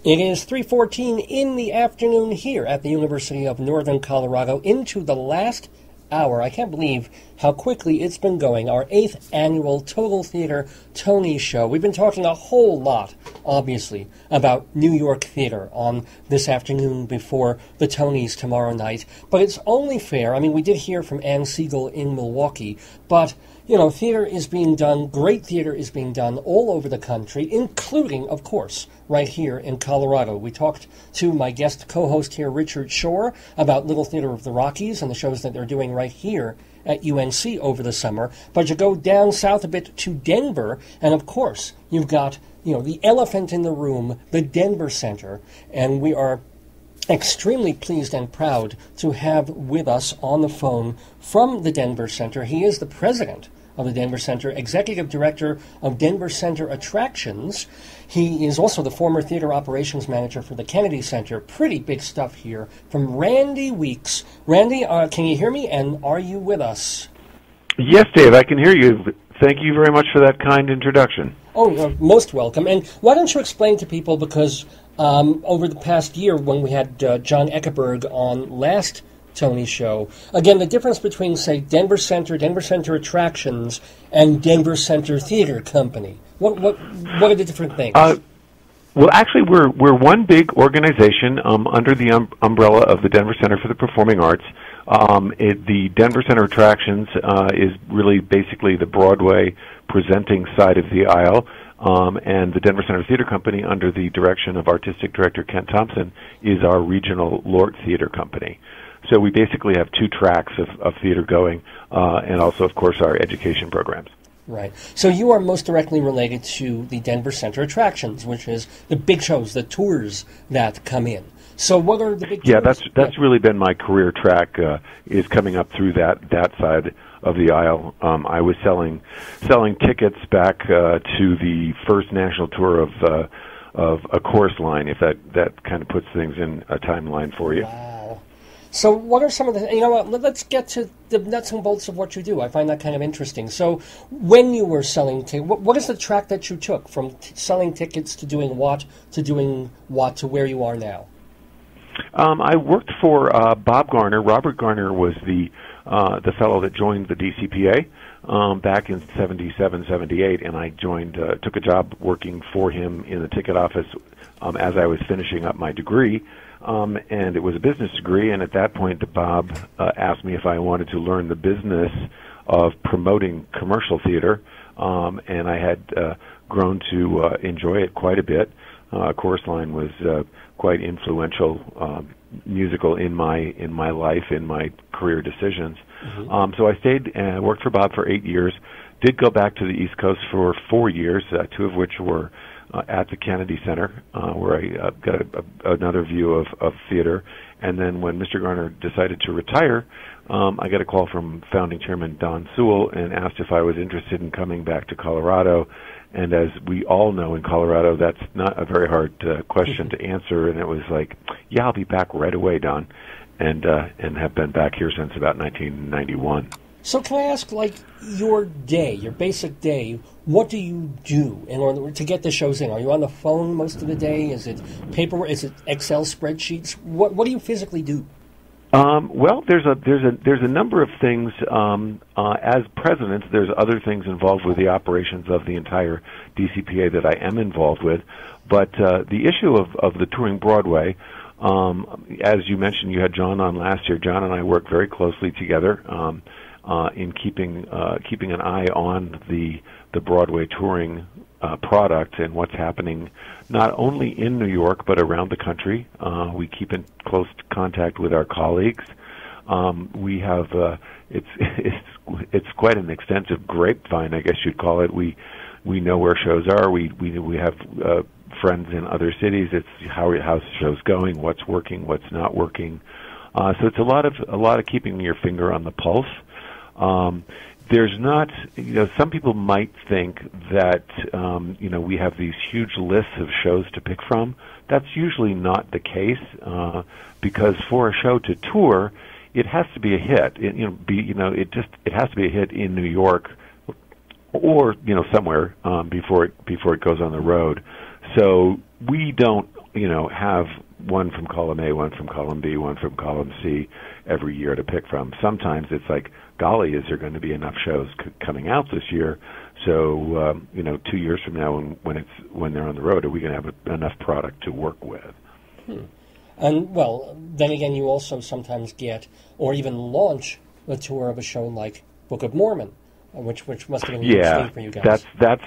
It is 3:14 in the afternoon here at the University of Northern Colorado, into the last hour. I can't believe how quickly it's been going. Our 8th annual Total Theater Tony Show. We've been talking a whole lot, obviously, about New York theater on this afternoon before the Tonys tomorrow night. But it's only fair. I mean, we did hear from Ann Siegel in Milwaukee, but you know, theater is being done, great theater is being done all over the country, including, of course, right here in Colorado. We talked to my guest co-host here, Richard Shore, about Little Theater of the Rockies and the shows that they're doing right here at UNC over the summer. But you go down south a bit to Denver, and of course, you've got, you know, the elephant in the room, the Denver Center, and we are extremely pleased and proud to have with us on the phone from the Denver Center. He is the president of the Denver Center, executive director of Denver Center Attractions. He is also the former theater operations manager for the Kennedy Center. Pretty big stuff here from Randy Weeks. Randy, can you hear me, and are you with us? Yes, Dave, I can hear you. Thank you very much for that kind introduction. Oh, you're most welcome. And why don't you explain to people, because over the past year when we had John Eckerberg on last Tony Show, again, the difference between, say, Denver Center Attractions, and Denver Center Theater Company. What are the different things? Well, actually, we're one big organization under the umbrella of the Denver Center for the Performing Arts. The Denver Center Attractions is really basically the Broadway presenting side of the aisle, and the Denver Center Theater Company, under the direction of artistic director Kent Thompson, is our regional Lort Theater Company. So we basically have two tracks of theater going, and also, of course, our education programs. Right. So you are most directly related to the Denver Center Attractions, which is the big shows, the tours that come in. So what are the big tours? Yeah, that's really been my career track, is coming up through that side of the aisle. I was selling tickets back to the first national tour of A Chorus Line, if that kind of puts things in a timeline for you. Wow. So what are some of the, you know what, let's get to the nuts and bolts of what you do. I find that kind of interesting. So when you were selling tickets, what is the track that you took from selling tickets to doing what to where you are now? I worked for Bob Garner. Robert Garner was the fellow that joined the DCPA back in 77, 78, and I took a job working for him in the ticket office as I was finishing up my degree. And it was a business degree, and at that point, Bob asked me if I wanted to learn the business of promoting commercial theater, and I had grown to enjoy it quite a bit. Chorus Line was quite influential musical in my life, in my career decisions. Mm-hmm. So I stayed and worked for Bob for 8 years. Did go back to the East Coast for 4 years, 2 of which were at the Kennedy Center, where I got another view of theater. And then when Mr. Garner decided to retire, I got a call from founding chairman Don Sewell and asked if I was interested in coming back to Colorado. And as we all know, in Colorado, that's not a very hard question to answer. And it was like, yeah, I'll be back right away, Don, and have been back here since about 1991. So can I ask, like, your day, your basic day, what do you do in order to get the shows in? Are you on the phone most of the day? Is it paperwork? Is it Excel spreadsheets? What do you physically do? Well, there's a number of things. As president, there's other things involved with the operations of the entire DCPA that I am involved with. But the issue of the touring Broadway, as you mentioned, you had John on last year. John and I work very closely together in keeping an eye on the Broadway touring product and what's happening not only in New York but around the country. We keep in close contact with our colleagues. We have it's quite an extensive grapevine, I guess you'd call it. We know where shows are. We have friends in other cities. It's how's the show's going, what's working, what's not working. So it's a lot of keeping your finger on the pulse. There's not, some people might think that, we have these huge lists of shows to pick from. That's usually not the case, because for a show to tour, it has to be a hit. It has to be a hit in New York or somewhere before it goes on the road. So we don't have one from column A, one from column B, one from column C every year to pick from. Sometimes it's like, golly, is there going to be enough shows coming out this year? So 2 years from now, when they're on the road, are we going to have enough product to work with? And well, then again, you also sometimes get or even launch a tour of a show like Book of Mormon, which must have been interesting for you guys. That's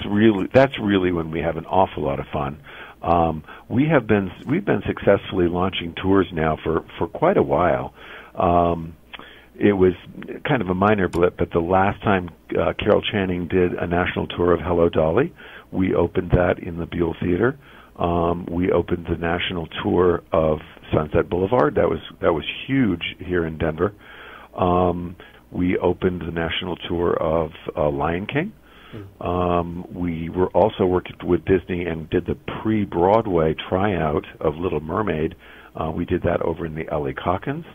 really when we have an awful lot of fun. We've been successfully launching tours now for quite a while. It was kind of a minor blip, but the last time Carol Channing did a national tour of Hello Dolly, we opened that in the Buell Theater. We opened the national tour of Sunset Boulevard. That was huge here in Denver. We opened the national tour of Lion King. We were also working with Disney and did the pre-Broadway tryout of Little Mermaid. We did that over in the L.A. Calkins.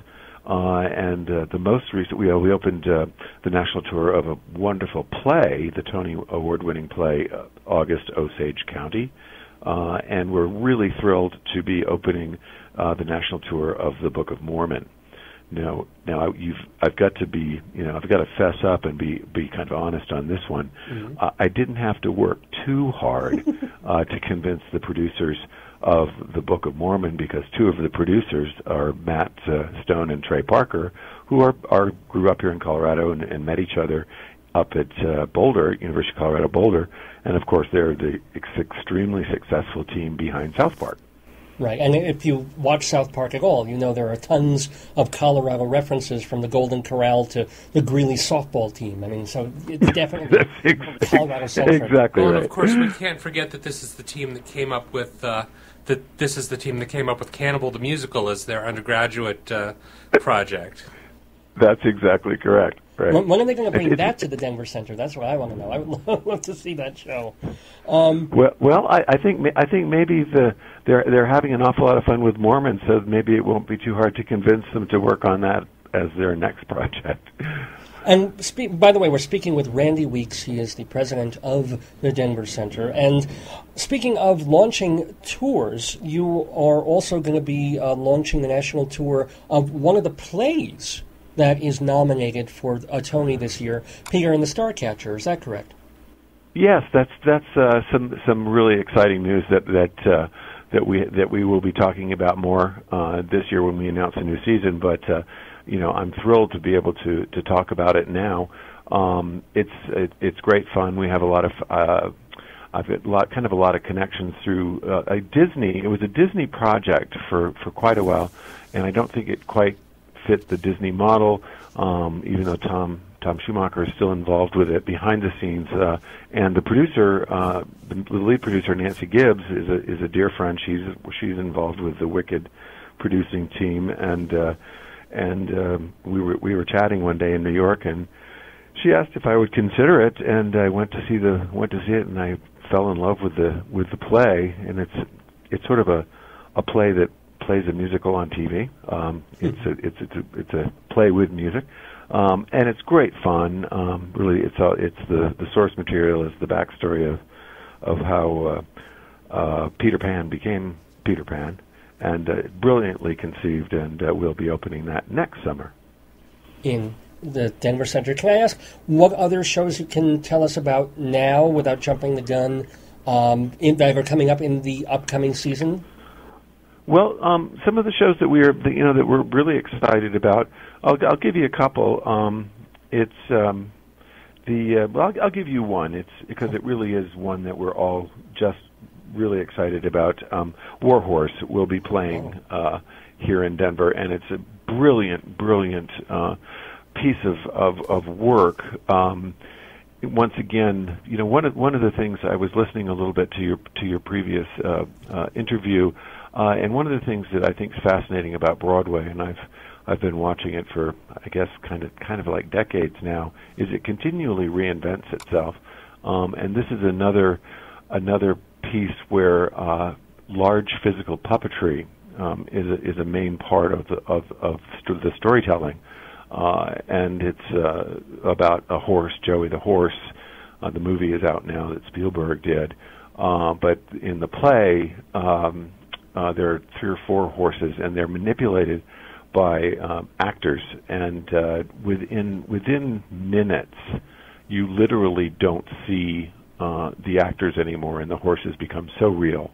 And the most recent, we opened the national tour of a wonderful play, the Tony Award-winning play, August Osage County. And we're really thrilled to be opening the national tour of the Book of Mormon. Now I've got to fess up and be kind of honest on this one. I didn't have to work too hard to convince the producers of the Book of Mormon, because two of the producers are Matt Stone and Trey Parker, who grew up here in Colorado and met each other up at Boulder, University of Colorado Boulder, and of course they're the extremely successful team behind South Park. Right, and if you watch South Park at all, there are tons of Colorado references from the Golden Corral to the Greeley softball team. I mean, so it's definitely Colorado-centric. Exactly right. And of course, we can't forget that this is the team that came up with Cannibal the Musical as their undergraduate project. That's exactly correct. Right. When are they going to bring that to the Denver Center? That's what I want to know. I would love to see that show. I think maybe they're having an awful lot of fun with Mormons, so maybe it won't be too hard to convince them to work on that as their next project. And by the way, we're speaking with Randy Weeks. He is the president of the Denver Center. And speaking of launching tours, you are also going to be launching the national tour of one of the plays that is nominated for a Tony this year, Peter and the Starcatcher. Is that correct? Yes, that's some really exciting news that we will be talking about more this year when we announce a new season. But I'm thrilled to be able to talk about it now. It's great fun. We have a lot of I've got a lot of connections through a Disney. It was a Disney project for quite a while, and I don't think it quite fit the Disney model, even though Tom Schumacher is still involved with it behind the scenes. And the producer, the lead producer, Nancy Gibbs, is a dear friend. She's involved with the Wicked producing team, and we were chatting one day in New York, and she asked if I would consider it, and I went to see it, and I fell in love with the play, and it's sort of a play that plays a musical on TV. It's a play with music, and it's great fun. Really, it's the source material is the backstory of how Peter Pan became Peter Pan, and brilliantly conceived. And we'll be opening that next summer in the Denver Center. Can I ask what other shows you can tell us about now, without jumping the gun, that are coming up in the upcoming season? Well, some of the shows that we're really excited about. I'll give you a couple. I'll give you one. It's because it really is one that we're all just really excited about. War Horse will be playing here in Denver, and it's a brilliant piece of work. Once again, one of the things, I was listening a little bit to your previous interview. And one of the things that I think is fascinating about Broadway, and I've been watching it for, I guess, kind of like decades now, is it continually reinvents itself. And this is another piece where large physical puppetry is a main part of the storytelling. And it's about a horse, Joey the horse. The movie is out now that Spielberg did. But in the play, There are 3 or 4 horses, and they're manipulated by actors. And within minutes, you literally don't see the actors anymore, and the horses become so real.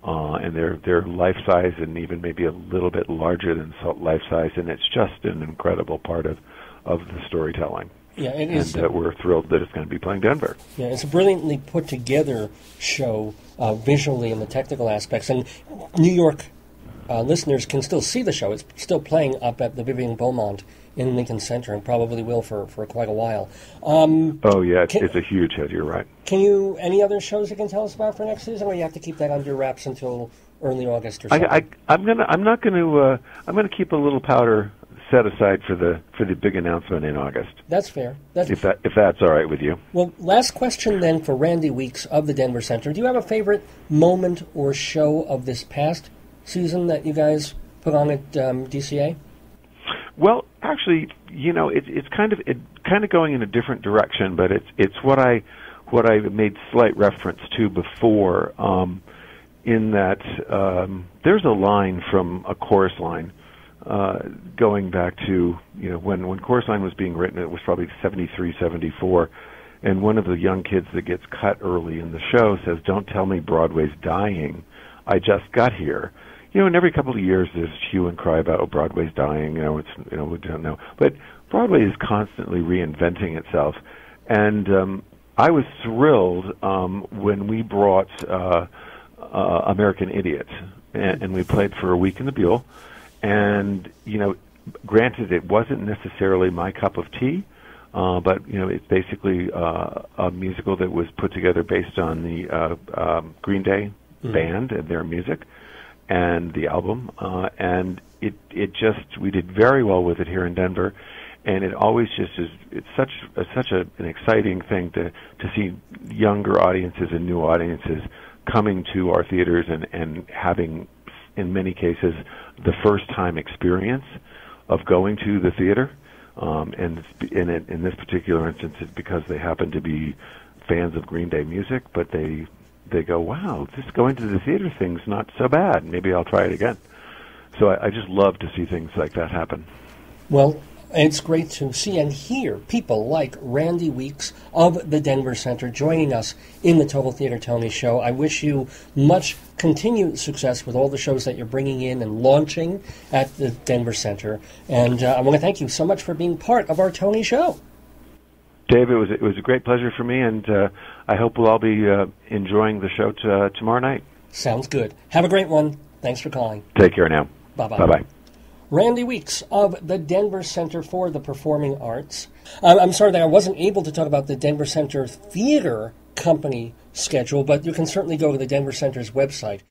And they're life size, and even maybe a little bit larger than life size, and it's just an incredible part of the storytelling. Yeah, it is. And we're thrilled that it's going to be playing Denver. Yeah, it's a brilliantly put together show visually and the technical aspects. And New York listeners can still see the show. It's still playing up at the Vivian Beaumont in Lincoln Center, and probably will for quite a while. Oh yeah, it's a huge hit. You're right. Any other shows you can tell us about for next season, or you have to keep that under wraps until early August or something? I'm gonna keep a little powder set aside for the big announcement in August. That's fair. If that's all right with you. Well, last question then for Randy Weeks of the Denver Center. Do you have a favorite moment or show of this past season that you guys put on at DCA? Well, actually, it's kind of going in a different direction, but it's what I made slight reference to before, in that there's a line from a chorus line going back to when chorus line was being written. It was probably 73, 74, and one of the young kids that gets cut early in the show says, "Don't tell me Broadway's dying. I just got here." And every couple of years there's hue and cry about, Broadway's dying, we don't know. But Broadway is constantly reinventing itself. And I was thrilled when we brought American Idiot, and we played for a week in the Buell. And, granted, it wasn't necessarily my cup of tea, but, it's basically a musical that was put together based on the Green Day band and their music and the album, and we did very well with it here in Denver, and it always just is. It's such an exciting thing to see younger audiences and new audiences coming to our theaters and having, in many cases, the first time experience of going to the theater, and in this particular instance, it's because they happen to be fans of Green Day music, but they go, wow, this going to the theater thing's not so bad. Maybe I'll try it again. So I just love to see things like that happen. Well, it's great to see and hear people like Randy Weeks of the Denver Center joining us in the Total Theater Tony Show. I wish you much continued success with all the shows that you're bringing in and launching at the Denver Center. And I want to thank you so much for being part of our Tony Show. Dave, it was a great pleasure for me, and I hope we'll all be enjoying the show tomorrow night. Sounds good. Have a great one. Thanks for calling. Take care now. Bye-bye. Bye-bye. Randy Weeks of the Denver Center for the Performing Arts. I'm sorry that I wasn't able to talk about the Denver Center Theater Company schedule, but you can certainly go to the Denver Center's website